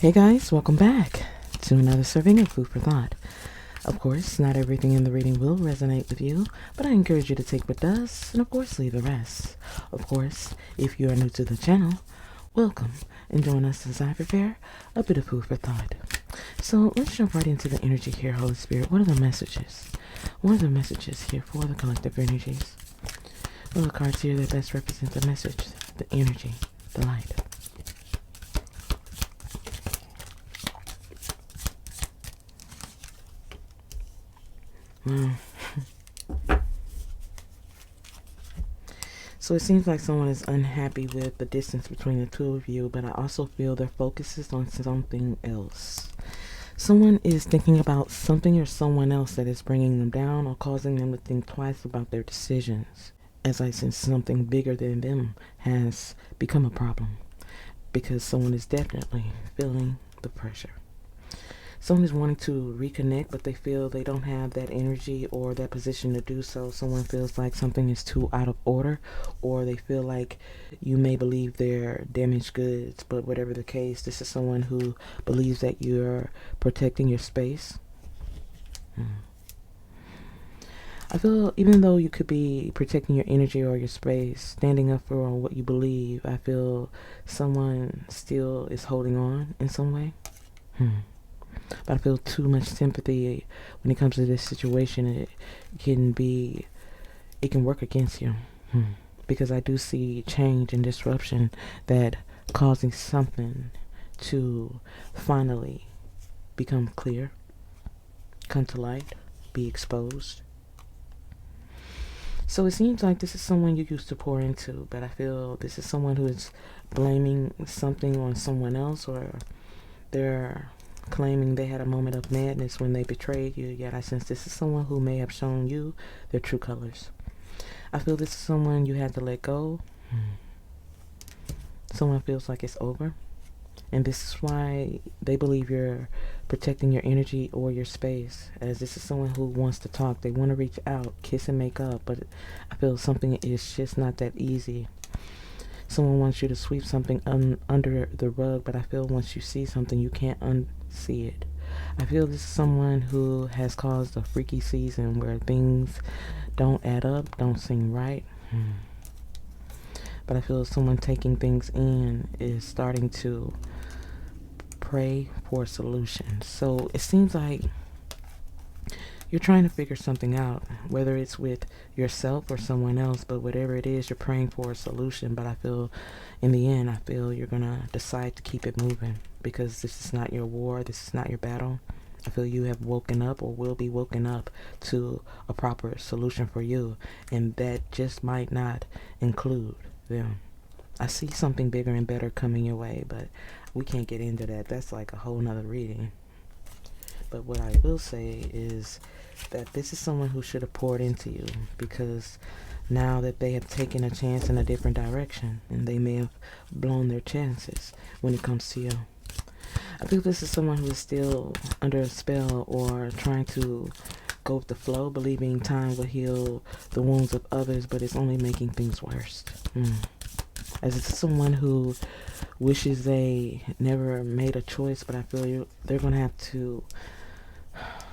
Hey guys, welcome back to another serving of food for thought. Of course, not everything in the reading will resonate with you, but I encourage you to take what does, and of course, leave the rest. Of course, if you are new to the channel, welcome, and join us as I prepare a bit of food for thought. So let's jump right into the energy here, Holy Spirit. What are the messages? What are the messages here for the collective energies? What are the cards here that best represent the message, the energy, the light? So it seems like someone is unhappy with the distance between the two of you, but I also feel their focus is on something else. Someone is thinking about something or someone else that is bringing them down or causing them to think twice about their decisions. As I sense something bigger than them has become a problem, because someone is definitely feeling the pressure. Someone is wanting to reconnect, but they feel they don't have that energy or that position to do so. Someone feels like something is too out of order, or they feel like you may believe they're damaged goods. But whatever the case, this is someone who believes that you're protecting your space. I feel even though you could be protecting your energy or your space, standing up for what you believe, I feel someone still is holding on in some way. But I feel too much sympathy when it comes to this situation. It can work against you. Because I do see change and disruption that causing something to finally become clear, come to light, be exposed. So it seems like this is someone you used to pour into, but I feel this is someone who is blaming something on someone else, or they're claiming they had a moment of madness when they betrayed you, yet I sense this is someone who may have shown you their true colors. I feel this is someone you had to let go. Someone feels like it's over. And this is why they believe you're protecting your energy or your space, as this is someone who wants to talk. They want to reach out, kiss and make up, but I feel something is just not that easy. Someone wants you to sweep something under the rug, but I feel once you see something, you can't unsee it. I feel this is someone who has caused a freaky season where things don't add up, don't seem right. But I feel someone taking things in is starting to pray for a solution. So it seems like you're trying to figure something out, whether it's with yourself or someone else, but whatever it is, you're praying for a solution. But I feel in the end, I feel you're going to decide to keep it moving, because this is not your war. This is not your battle. I feel you have woken up or will be woken up to a proper solution for you, and that just might not include them. I see something bigger and better coming your way, but we can't get into that. That's like a whole nother reading. But what I will say is that this is someone who should have poured into you, because now that they have taken a chance in a different direction, and they may have blown their chances when it comes to you. I feel this is someone who is still under a spell or trying to go with the flow, believing time will heal the wounds of others, but it's only making things worse. As it's someone who wishes they never made a choice, but I feel they're going to have to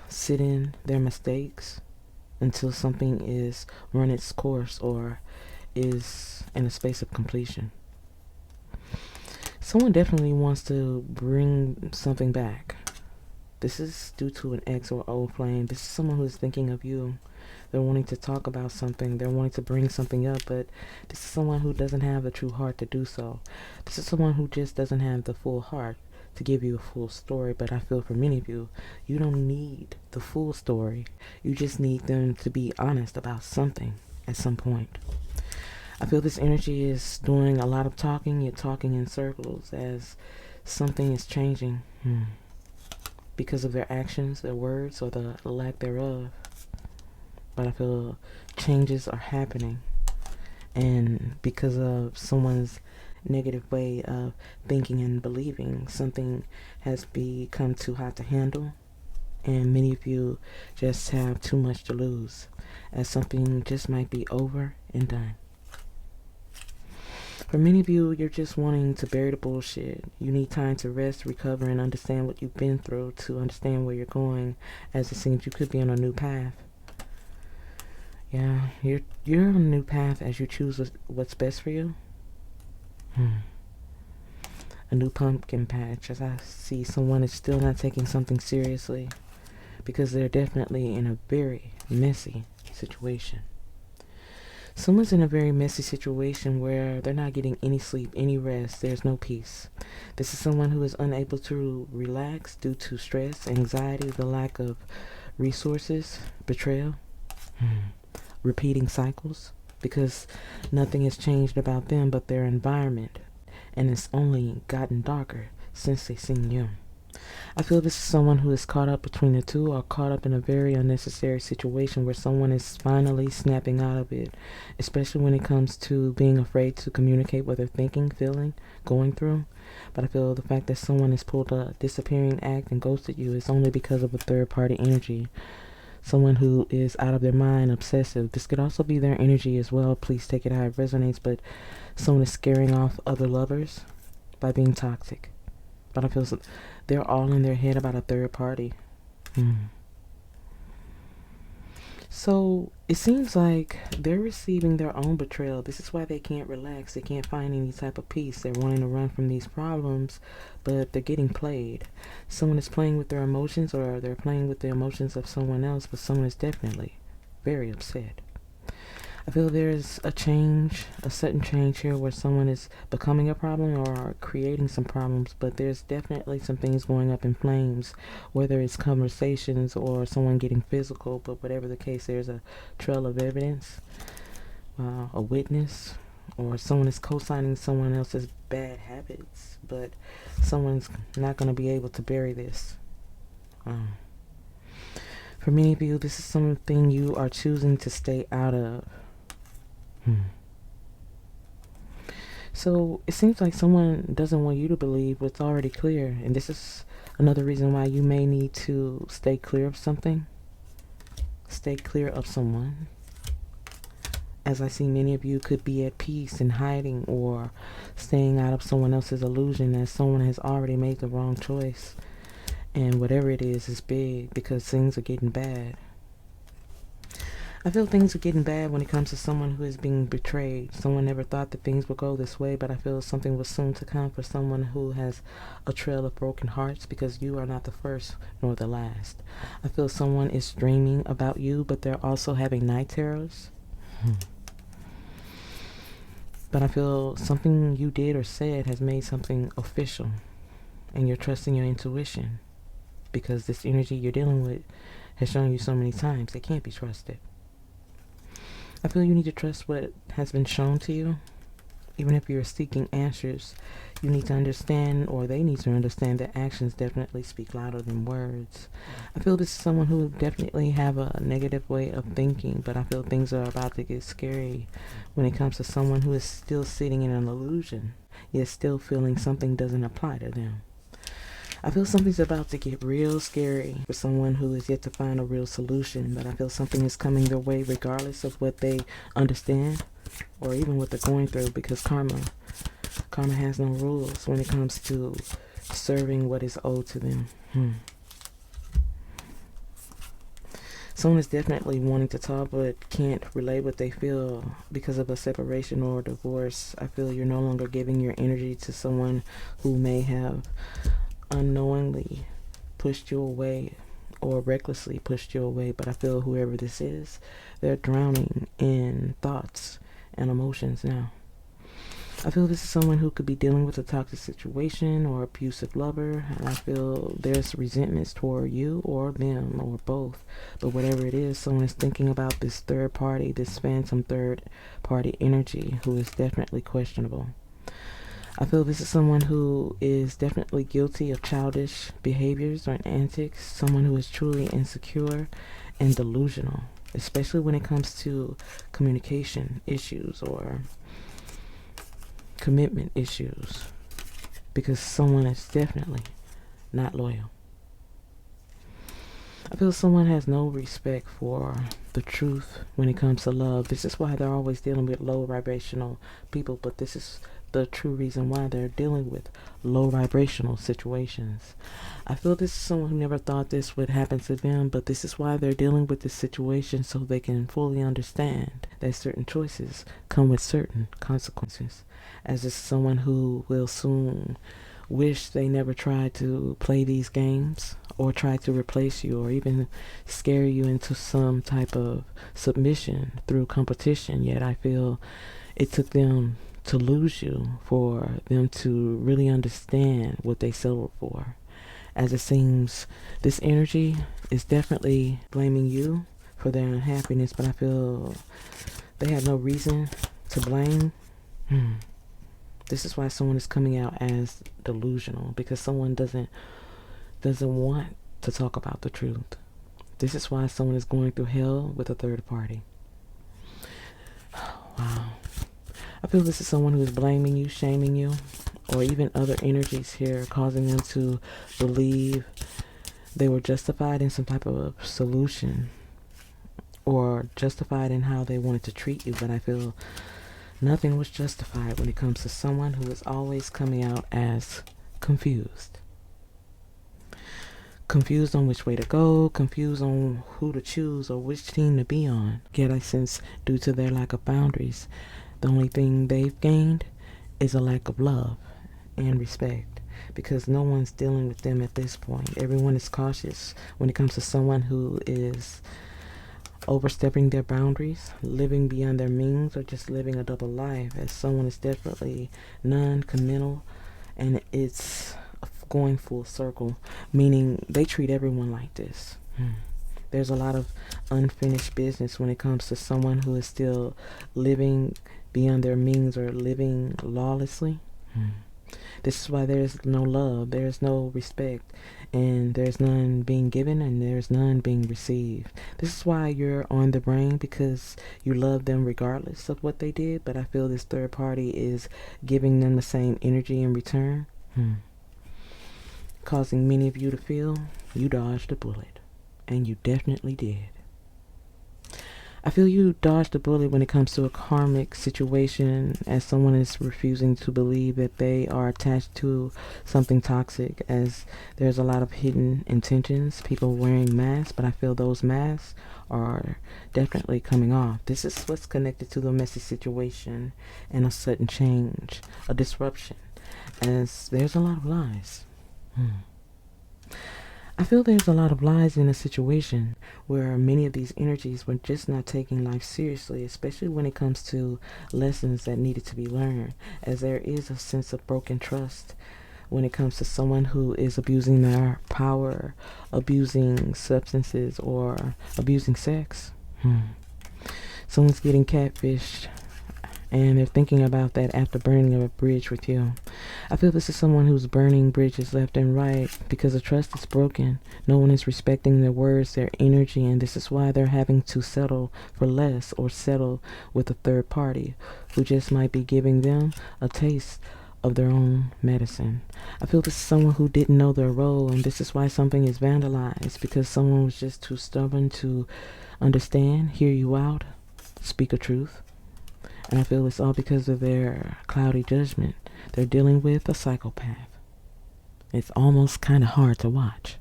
sit in their mistakes until something is run its course or is in a space of completion. Someone definitely wants to bring something back. This is due to an ex or old flame. This is someone who is thinking of you. They're wanting to talk about something. They're wanting to bring something up, but this is someone who doesn't have the true heart to do so. This is someone who just doesn't have the full heart to give you a full story. But I feel for many of you, you don't need the full story. You just need them to be honest about something at some point. I feel this energy is doing a lot of talking. You're talking in circles as something is changing because of their actions, their words, or the lack thereof. But I feel changes are happening, and because of someone's negative way of thinking and believing, something has become too hot to handle, and many of you just have too much to lose, as something just might be over and done. For many of you, you're just wanting to bury the bullshit. You need time to rest, recover, and understand what you've been through to understand where you're going, as it seems you could be on a new path. Yeah, you're on a new path as you choose what's best for you. A new pumpkin patch, as I see someone is still not taking something seriously because they're definitely in a very messy situation. Someone's in a very messy situation where they're not getting any sleep, any rest, there's no peace. This is someone who is unable to relax due to stress, anxiety, the lack of resources, betrayal, repeating cycles, because nothing has changed about them but their environment, and it's only gotten darker since they've seen you. I feel this is someone who is caught up between the two, or caught up in a very unnecessary situation where someone is finally snapping out of it, especially when it comes to being afraid to communicate what they're thinking, feeling, going through. But I feel the fact that someone has pulled a disappearing act and ghosted you is only because of a third-party energy. Someone who is out of their mind, obsessive. This could also be their energy as well. Please take it how it resonates. But someone is scaring off other lovers by being toxic. But I feel they're all in their head about a third party. So it seems like they're receiving their own betrayal. This is why they can't relax. They can't find any type of peace. They're wanting to run from these problems, but they're getting played. Someone is playing with their emotions, or they're playing with the emotions of someone else, but someone is definitely very upset. I feel there's a change, a sudden change here where someone is becoming a problem or creating some problems, but there's definitely some things going up in flames, whether it's conversations or someone getting physical, but whatever the case, there's a trail of evidence, a witness, or someone is co-signing someone else's bad habits, but someone's not going to be able to bury this. For many of you, this is something you are choosing to stay out of. So it seems like someone doesn't want you to believe what's already clear, and this is another reason why you may need to stay clear of something, stay clear of someone, as I see many of you could be at peace in hiding or staying out of someone else's illusion, as someone has already made the wrong choice, and whatever it is big, because things are getting bad. I feel things are getting bad when it comes to someone who is being betrayed. Someone never thought that things would go this way, but I feel something was soon to come for someone who has a trail of broken hearts, because you are not the first nor the last. I feel someone is dreaming about you, but they're also having night terrors. But I feel something you did or said has made something official, and you're trusting your intuition, because this energy you're dealing with has shown you so many times it can't be trusted. I feel you need to trust what has been shown to you. Even if you're seeking answers, you need to understand, or they need to understand, that actions definitely speak louder than words. I feel this is someone who definitely have a negative way of thinking, but I feel things are about to get scary when it comes to someone who is still sitting in an illusion, yet still feeling something doesn't apply to them. I feel something's about to get real scary for someone who is yet to find a real solution, but I feel something is coming their way regardless of what they understand or even what they're going through, because karma has no rules when it comes to serving what is owed to them. Someone is definitely wanting to talk but can't relay what they feel because of a separation or a divorce. I feel you're no longer giving your energy to someone who may have unknowingly pushed you away or recklessly pushed you away, but I feel whoever this is, they're drowning in thoughts and emotions now. I feel this is someone who could be dealing with a toxic situation or abusive lover, and I feel there's resentments toward you or them or both, but whatever it is, someone is thinking about this third party, this phantom third party energy, who is definitely questionable. I feel this is someone who is definitely guilty of childish behaviors or antics, someone who is truly insecure and delusional, especially when it comes to communication issues or commitment issues, because someone is definitely not loyal. I feel someone has no respect for the truth when it comes to love. This is why they're always dealing with low vibrational people, but this is the true reason why they're dealing with low vibrational situations. I feel this is someone who never thought this would happen to them, but this is why they're dealing with this situation, so they can fully understand that certain choices come with certain consequences. As is someone who will soon wish they never tried to play these games or try to replace you or even scare you into some type of submission through competition. Yet I feel it took them to lose you for them to really understand what they settled for. As it seems, this energy is definitely blaming you for their unhappiness, but I feel they have no reason to blame. This is why someone is coming out as delusional, because someone doesn't want to talk about the truth. This is why someone is going through hell with a third party. Wow. I feel this is someone who is blaming you, shaming you, or even other energies here causing them to believe they were justified in some type of solution or justified in how they wanted to treat you. But I feel nothing was justified when it comes to someone who is always coming out as confused. Confused on which way to go, confused on who to choose or which team to be on. Yet I sense, due to their lack of boundaries, the only thing they've gained is a lack of love and respect, because no one's dealing with them at this point. Everyone is cautious when it comes to someone who is overstepping their boundaries, living beyond their means, or just living a double life, as someone is definitely non-committal, and it's going full circle, meaning they treat everyone like this. There's a lot of unfinished business when it comes to someone who is still living beyond their means or living lawlessly. This is why there's no love, there's no respect, and there's none being given and there's none being received. This is why you're on the brain, because you love them regardless of what they did, but I feel this third party is giving them the same energy in return, causing many of you to feel you dodged a bullet, and you definitely did. I feel you dodged a bullet when it comes to a karmic situation, as someone is refusing to believe that they are attached to something toxic, as there's a lot of hidden intentions, people wearing masks, but I feel those masks are definitely coming off. This is what's connected to the messy situation and a sudden change, a disruption, as there's a lot of lies. I feel there's a lot of lies in a situation where many of these energies were just not taking life seriously, especially when it comes to lessons that needed to be learned, as there is a sense of broken trust when it comes to someone who is abusing their power, abusing substances, or abusing sex. Someone's getting catfished, and they're thinking about that after burning a bridge with you. I feel this is someone who's burning bridges left and right because the trust is broken. No one is respecting their words, their energy, and this is why they're having to settle for less or settle with a third party who just might be giving them a taste of their own medicine. I feel this is someone who didn't know their role, and this is why something is vandalized, because someone was just too stubborn to understand, hear you out, speak a truth. And I feel it's all because of their cloudy judgment. They're dealing with a psychopath. It's almost kind of hard to watch,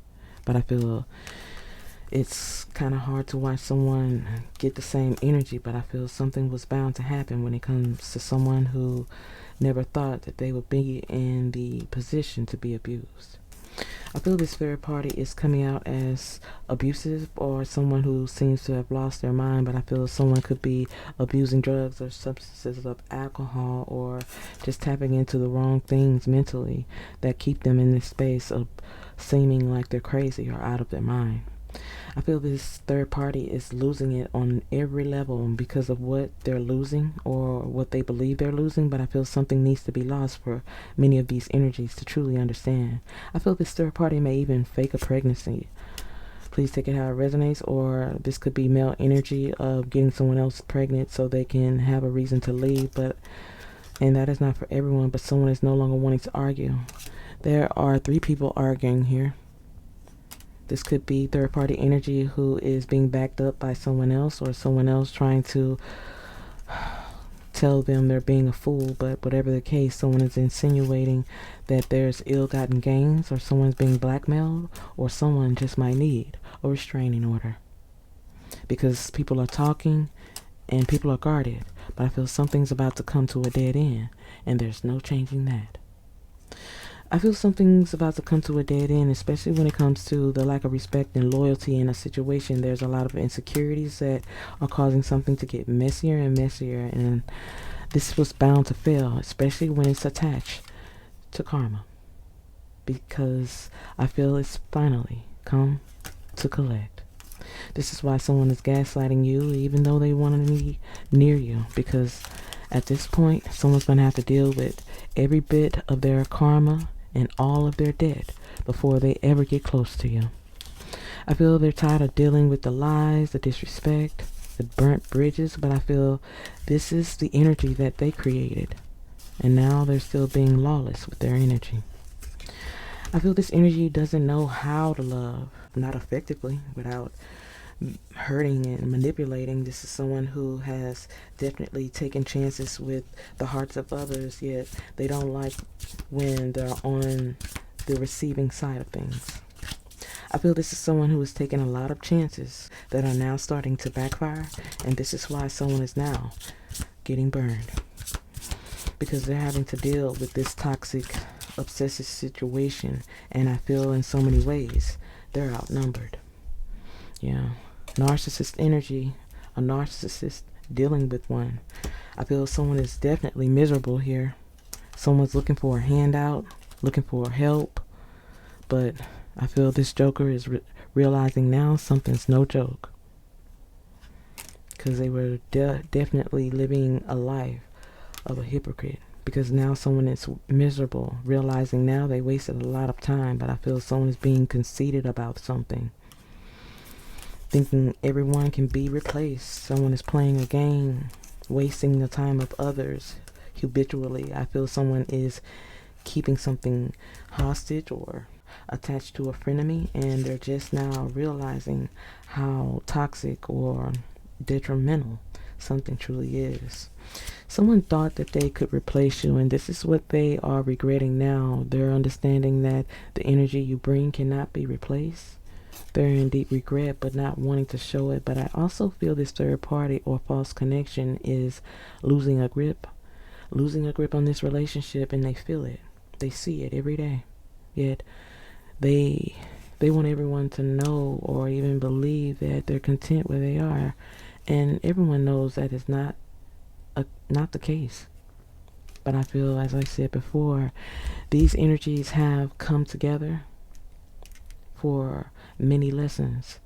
but I feel it's kind of hard to watch someone get the same energy, but I feel something was bound to happen when it comes to someone who never thought that they would be in the position to be abused. I feel this third party is coming out as abusive, or someone who seems to have lost their mind, but I feel someone could be abusing drugs or substances of alcohol, or just tapping into the wrong things mentally that keep them in this space of seeming like they're crazy or out of their mind. I feel this third party is losing it on every level because of what they're losing or what they believe they're losing, but I feel something needs to be lost for many of these energies to truly understand. I feel this third party may even fake a pregnancy. Please take it how it resonates, or this could be male energy of getting someone else pregnant so they can have a reason to leave, and that is not for everyone, but someone is no longer wanting to argue. There are 3 people arguing here. This could be third-party energy who is being backed up by someone else, or someone else trying to tell them they're being a fool, but whatever the case, someone is insinuating that there's ill-gotten gains, or someone's being blackmailed, or someone just might need a restraining order. Because people are talking and people are guarded, but I feel something's about to come to a dead end, and there's no changing that. I feel something's about to come to a dead end, especially when it comes to the lack of respect and loyalty in a situation. There's a lot of insecurities that are causing something to get messier and messier, and this was bound to fail, especially when it's attached to karma, because I feel it's finally come to collect. This is why someone is gaslighting you, even though they want to be near you, because at this point, someone's going to have to deal with every bit of their karma and all of their debt before they ever get close to you. I feel they're tired of dealing with the lies, the disrespect, the burnt bridges, but I feel this is the energy that they created, and now they're still being lawless with their energy. I feel this energy doesn't know how to love, not effectively, without hurting and manipulating. This is someone who has definitely taken chances with the hearts of others, yet they don't like when they're on the receiving side of things. I feel this is someone who has taken a lot of chances that are now starting to backfire, and this is why someone is now getting burned, because they're having to deal with this toxic, obsessive situation, and I feel in so many ways they're outnumbered. Yeah. Narcissist energy, a narcissist dealing with one. I feel someone is definitely miserable here. Someone's looking for a handout, looking for help, but I feel this joker is realizing now something's no joke, because they were definitely living a life of a hypocrite, because now someone is miserable, realizing now they wasted a lot of time, but I feel someone is being conceited about something, thinking everyone can be replaced. Someone is playing a game, wasting the time of others habitually. I feel someone is keeping something hostage or attached to a frenemy, and they're just now realizing how toxic or detrimental something truly is. Someone thought that they could replace you, and this is what they are regretting now. They're understanding that the energy you bring cannot be replaced. They're in deep regret, but not wanting to show it. But I also feel this third party or false connection is losing a grip on this relationship, and they feel it. They see it every day. Yet they want everyone to know or even believe that they're content where they are, and everyone knows that is not the case. But I feel, as I said before, these energies have come together for many lessons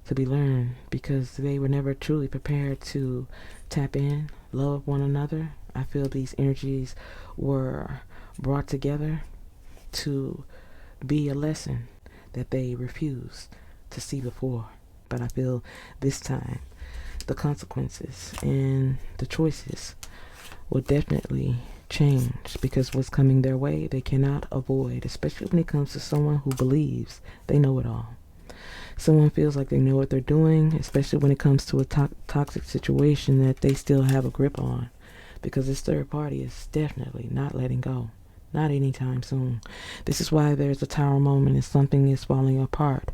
to be learned, because they were never truly prepared to tap in, love one another. I feel these energies were brought together to be a lesson that they refused to see before. But I feel this time the consequences and the choices will definitely change, because what's coming their way they cannot avoid, especially when it comes to someone who believes they know it all. Someone feels like they know what they're doing, especially when it comes to a toxic situation that they still have a grip on, because this third party is definitely not letting go, not anytime soon. This is why there's a tower moment and something is falling apart,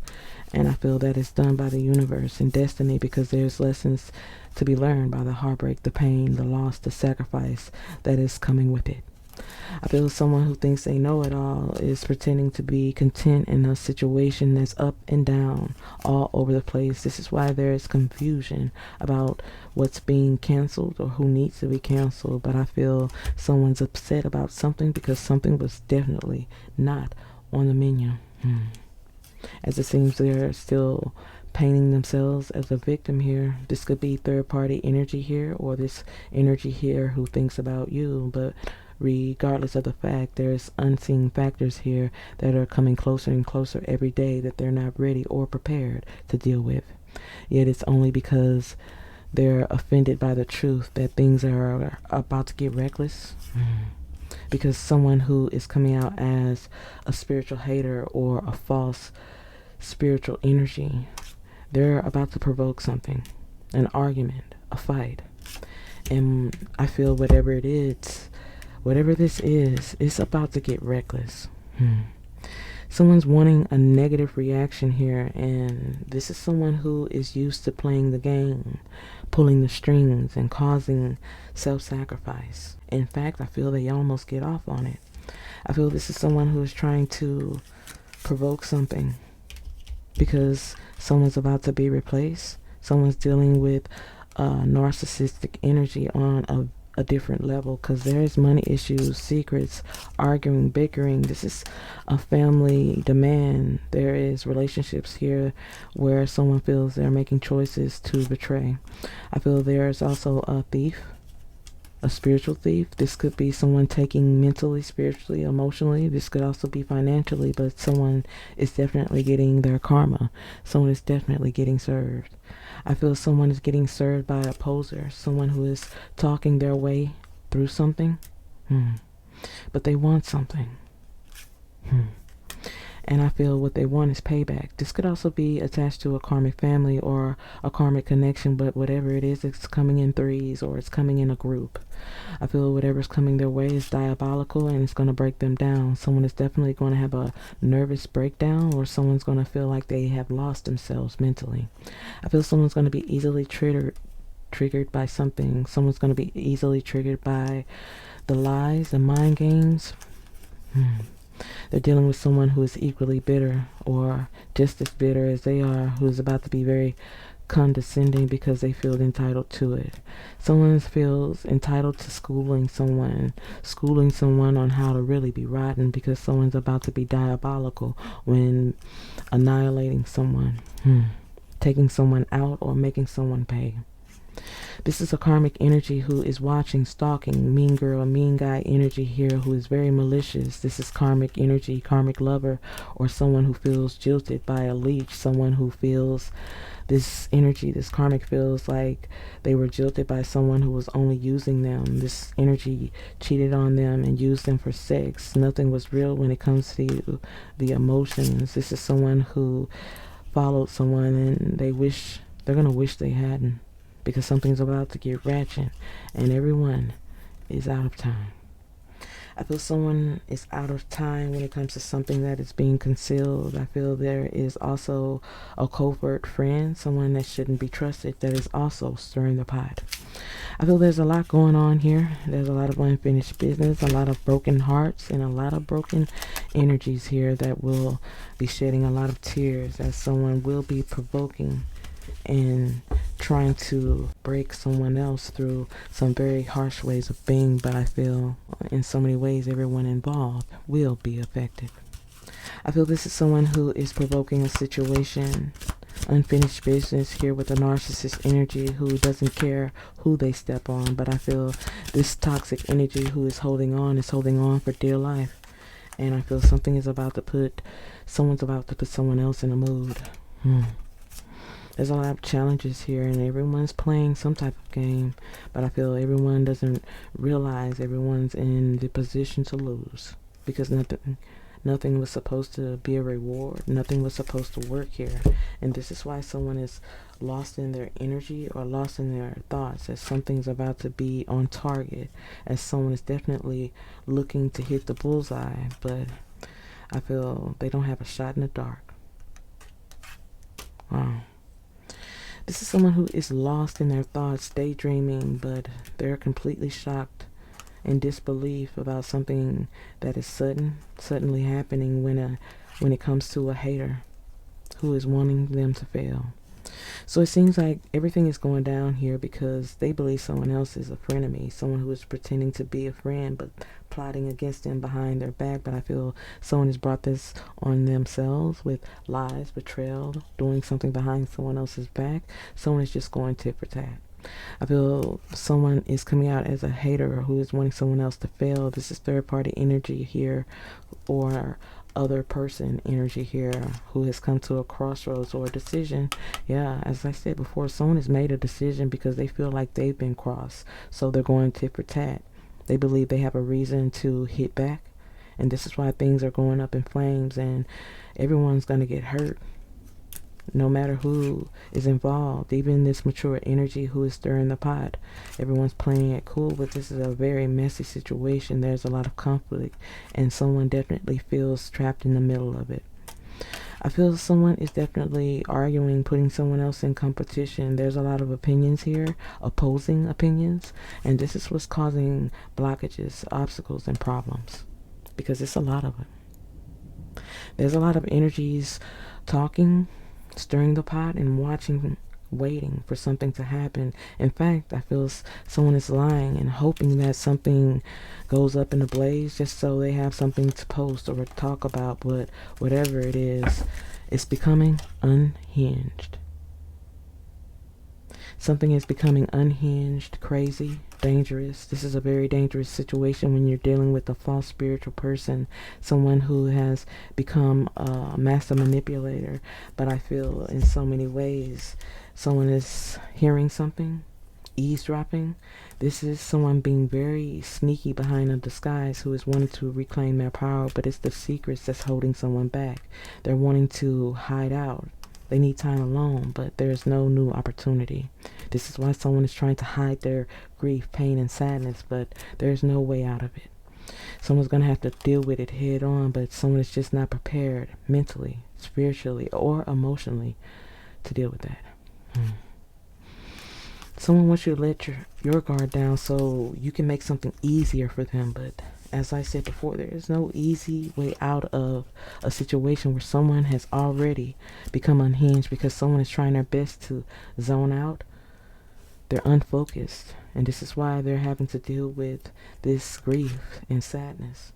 and I feel that it's done by the universe and destiny, because there's lessons to be learned by the heartbreak, the pain, the loss, the sacrifice that is coming with it. I feel someone who thinks they know it all is pretending to be content in a situation that's up and down, all over the place. This is why there is confusion about what's being canceled or who needs to be canceled. But I feel someone's upset about something because something was definitely not on the menu. As it seems they're still painting themselves as a victim here. This could be third-party energy here, or this energy here who thinks about you, but regardless of the fact, there's unseen factors here that are coming closer and closer every day that they're not ready or prepared to deal with. Yet it's only because they're offended by the truth that things are about to get reckless. Because someone who is coming out as a spiritual hater or a false spiritual energy, they're about to provoke something, an argument, a fight. And I feel whatever this is, it's about to get reckless. Someone's wanting a negative reaction here, and this is someone who is used to playing the game, pulling the strings, and causing self-sacrifice. In fact, I feel they almost get off on it. I feel this is someone who is trying to provoke something because someone's about to be replaced. Someone's dealing with narcissistic energy on a different level, because there's money issues, secrets, arguing, bickering. This is a family demand. There is relationships here where someone feels they're making choices to betray. I feel there's also a thief, a spiritual thief. This could be someone taking mentally, spiritually, emotionally. This could also be financially, but someone is definitely getting their karma. Someone is definitely getting served. I feel someone is getting served by an opposer, someone who is talking their way through something, but they want something. And I feel what they want is payback. This could also be attached to a karmic family or a karmic connection, but whatever it is, it's coming in threes or it's coming in a group. I feel whatever's coming their way is diabolical and it's going to break them down. Someone is definitely going to have a nervous breakdown, or someone's going to feel like they have lost themselves mentally. I feel someone's going to be easily triggered by something. Someone's going to be easily triggered by the lies, the mind games. They're dealing with someone who is equally bitter or just as bitter as they are, who is about to be very condescending because they feel entitled to it. Someone feels entitled to schooling someone on how to really be rotten, because someone's about to be diabolical when annihilating someone, taking someone out, or making someone pay. This is a karmic energy who is watching, stalking, mean girl, mean guy energy here, who is very malicious. This is karmic energy, karmic lover, or someone who feels jilted by a leech, someone who feels this energy, this karmic feels like they were jilted by someone who was only using them. This energy cheated on them and used them for sex. Nothing was real when it comes to the emotions. This is someone who followed someone and they're going to wish they hadn't, because something's about to get ratchet and everyone is out of time. I feel someone is out of time when it comes to something that is being concealed. I feel there is also a covert friend, someone that shouldn't be trusted, that is also stirring the pot. I feel there's a lot going on here. There's a lot of unfinished business, a lot of broken hearts, and a lot of broken energies here that will be shedding a lot of tears, as someone will be provoking and trying to break someone else through some very harsh ways of being. But I feel in so many ways everyone involved will be affected. I feel this is someone who is provoking a situation, unfinished business here with a narcissist energy who doesn't care who they step on. But I feel this toxic energy who is holding on for dear life. And I feel someone's about to put someone else in a mood. There's a lot of challenges here, and everyone's playing some type of game, but I feel everyone doesn't realize everyone's in the position to lose, because nothing was supposed to be a reward. Nothing was supposed to work here, and this is why someone is lost in their energy or lost in their thoughts, as something's about to be on target, as someone is definitely looking to hit the bullseye, but I feel they don't have a shot in the dark. Wow. This is someone who is lost in their thoughts, daydreaming, but they're completely shocked in disbelief about something that is suddenly happening when it comes to a hater who is wanting them to fail. So it seems like everything is going down here because they believe someone else is a frenemy, someone who is pretending to be a friend but plotting against them behind their back. But I feel someone has brought this on themselves with lies, betrayal, doing something behind someone else's back. Someone is just going tit for tat. I feel someone is coming out as a hater who is wanting someone else to fail. This is third party energy here, or other person energy here, who has come to a crossroads or a decision. Yeah, as I said before, someone has made a decision because they feel like they've been crossed, so they're going tit for tat. They believe they have a reason to hit back, and this is why things are going up in flames and everyone's going to get hurt. no matter who is involved, even this mature energy who is stirring the pot. Everyone's playing it cool, but this is a very messy situation. There's a lot of conflict, and someone definitely feels trapped in the middle of it. I feel someone is definitely arguing, putting someone else in competition. There's a lot of opinions here, opposing opinions, and this is what's causing blockages, obstacles, and problems, because it's a lot of it. There's a lot of energies talking, stirring the pot, and watching, waiting for something to happen. In fact, I feel someone is lying and hoping that something goes up in a blaze just so they have something to post or talk about. But whatever it is, it's becoming unhinged. Something is becoming unhinged, crazy, dangerous. This is a very dangerous situation when you're dealing with a false spiritual person, someone who has become a master manipulator. But I feel in so many ways, someone is hearing something, eavesdropping. This is someone being very sneaky behind a disguise who is wanting to reclaim their power, but it's the secrets that's holding someone back. They're wanting to hide out. They need time alone, but there's no new opportunity. This is why someone is trying to hide their grief, pain, and sadness, but there's no way out of it. Someone's going to have to deal with it head on, but someone is just not prepared mentally, spiritually, or emotionally to deal with that. Someone wants you to let your guard down so you can make something easier for them, but as I said before, there is no easy way out of a situation where someone has already become unhinged because someone is trying their best to zone out. They're unfocused, and this is why they're having to deal with this grief and sadness.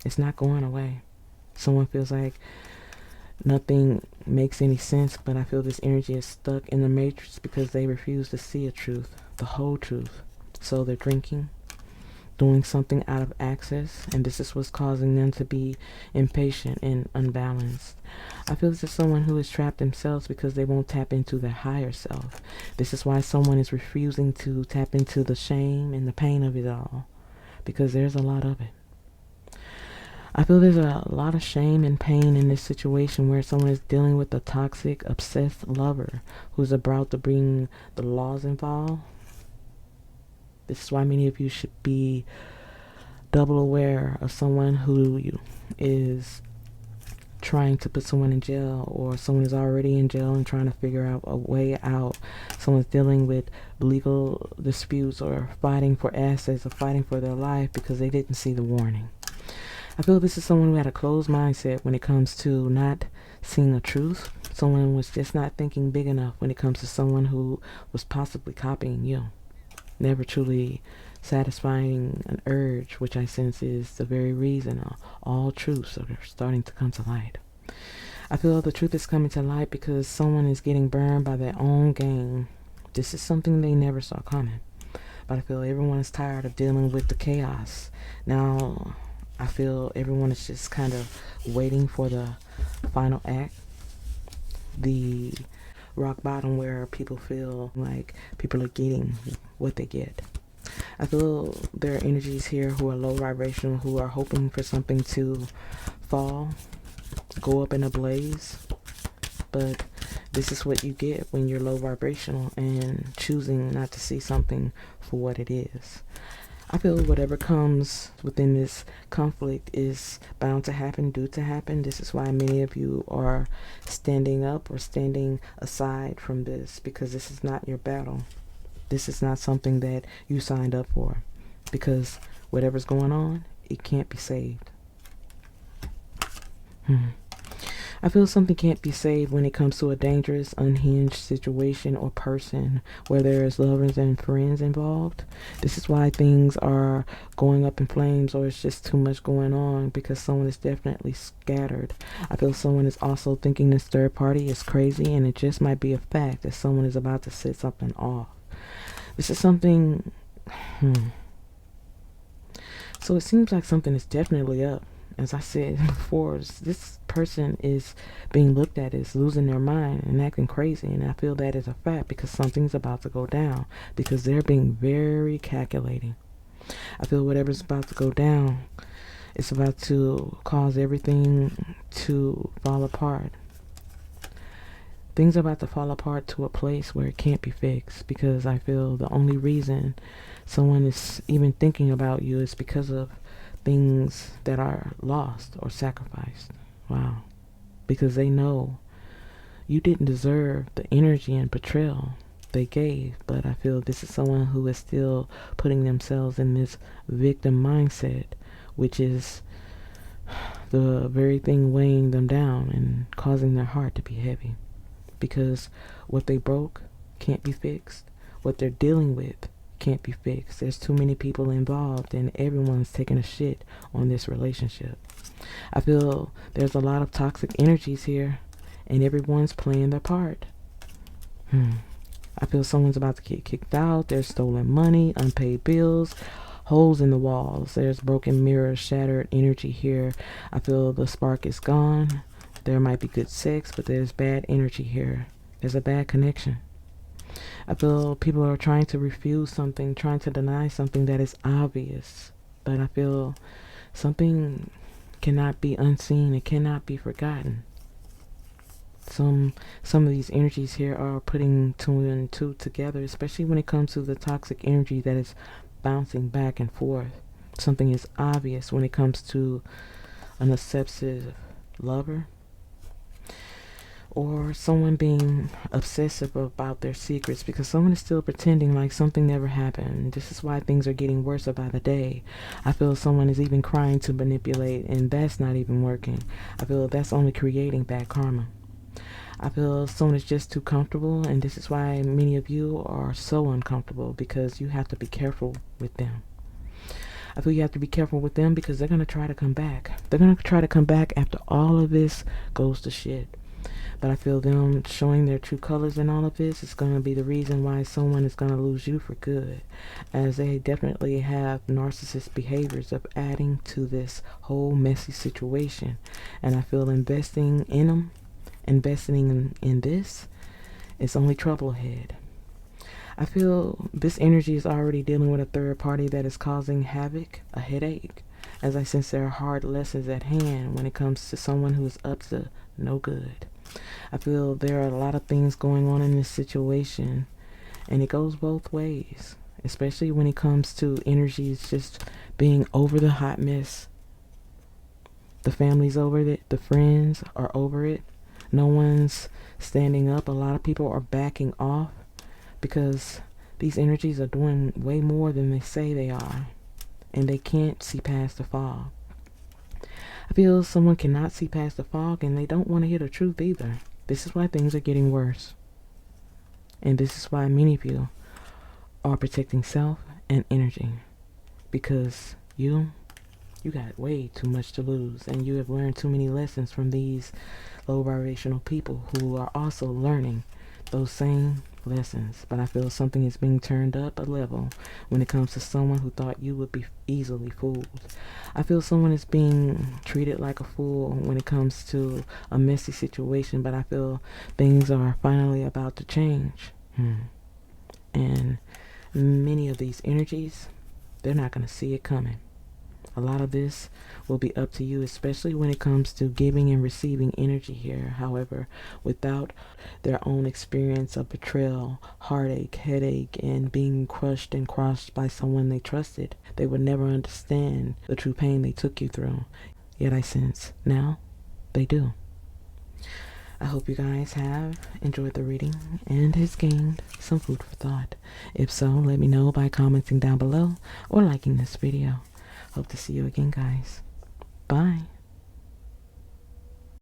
It's not going away. Someone feels like nothing makes any sense, but I feel this energy is stuck in the matrix because they refuse to see a truth, the whole truth. So they're drinking, doing something out of access, and this is what's causing them to be impatient and unbalanced. I feel this is someone who is trapped themselves because they won't tap into their higher self. This is why someone is refusing to tap into the shame and the pain of it all, because there's a lot of it. I feel there's a lot of shame and pain in this situation where someone is dealing with a toxic, obsessed lover who's about to bring the laws involved. This is why many of you should be double aware of someone who is trying to put someone in jail, or someone is already in jail and trying to figure out a way out. Someone's dealing with legal disputes or fighting for assets or fighting for their life because they didn't see the warning. I feel this is someone who had a closed mindset when it comes to not seeing the truth. Someone was just not thinking big enough when it comes to someone who was possibly copying you. Never truly satisfying an urge, which I sense is the very reason all truths are starting to come to light. I feel the truth is coming to light because someone is getting burned by their own game. This is something they never saw coming. But I feel everyone is tired of dealing with the chaos. Now, I feel everyone is just kind of waiting for the final act. The rock bottom where people feel like people are getting what they get. I feel there are energies here who are low vibrational, who are hoping for something to fall, go up in a blaze. But this is what you get when you're low vibrational and choosing not to see something for what it is. I feel whatever comes within this conflict is bound to happen, due to happen. This is why many of you are standing up or standing aside from this, because this is not your battle. This is not something that you signed up for, because whatever's going on, it can't be saved. I feel something can't be saved when it comes to a dangerous, unhinged situation or person where there is lovers and friends involved. This is why things are going up in flames, or it's just too much going on, because someone is definitely scattered. I feel someone is also thinking this third party is crazy, and it just might be a fact that someone is about to set something off. This is something... So it seems like something is definitely up. As I said before, this person is being looked at as losing their mind and acting crazy, and I feel that is a fact because something's about to go down, because they're being very calculating. I feel whatever's about to go down, it's about to cause everything to fall apart. things are about to fall apart to a place where it can't be fixed, because I feel the only reason someone is even thinking about you is because of things that are lost or sacrificed. Wow. Because they know you didn't deserve the energy and betrayal they gave, but I feel this is someone who is still putting themselves in this victim mindset, which is the very thing weighing them down and causing their heart to be heavy. Because what they broke can't be fixed. What they're dealing with can't be fixed. There's too many people involved and everyone's taking a shit on this relationship. I feel there's a lot of toxic energies here and everyone's playing their part. I feel someone's about to get kicked out. There's stolen money, unpaid bills, holes in the walls. There's broken mirrors, shattered energy here. I feel the spark is gone. There might be good sex, but there's bad energy here. There's a bad connection. I feel people are trying to refuse something, trying to deny something that is obvious. But I feel something cannot be unseen. It cannot be forgotten. Some of these energies here are putting two and two together, especially when it comes to the toxic energy that is bouncing back and forth. Something is obvious when it comes to an obsessive lover, or someone being obsessive about their secrets, because someone is still pretending like something never happened. This is why things are getting worse by the day. I feel someone is even trying to manipulate, and that's not even working. I feel that's only creating bad karma. I feel someone is just too comfortable, and this is why many of you are so uncomfortable, because you have to be careful with them. I feel you have to be careful with them because they're going to try to come back. They're going to try to come back after all of this goes to shit. But I feel them showing their true colors in all of this is going to be the reason why someone is going to lose you for good, as they definitely have narcissist behaviors of adding to this whole messy situation. And I feel investing in them, investing in this, it's only trouble ahead. I feel this energy is already dealing with a third party that is causing havoc, a headache, as I sense there are hard lessons at hand when it comes to someone who is up to no good. I feel there are a lot of things going on in this situation, and it goes both ways, especially when it comes to energies just being over the hot mess. The family's over it, the friends are over it. No one's standing up. A lot of people are backing off because these energies are doing way more than they say they are, and they can't see past the fog. I feel someone cannot see past the fog, and they don't want to hear the truth either. This is why things are getting worse. And this is why many of you are protecting self and energy, because you got way too much to lose, and you have learned too many lessons from these low vibrational people who are also learning those same lessons. But I feel something is being turned up a level when it comes to someone who thought you would be easily fooled. I feel someone is being treated like a fool when it comes to a messy situation, but I feel things are finally about to change. And many of these energies, they're not going to see it coming. A lot of this will be up to you, especially when it comes to giving and receiving energy here. However, without their own experience of betrayal, heartache, headache, and being crushed and crossed by someone they trusted, they would never understand the true pain they took you through. Yet I sense now they do. I hope you guys have enjoyed the reading and has gained some food for thought. If so, let me know by commenting down below or liking this video. Hope to see you again, guys. Bye.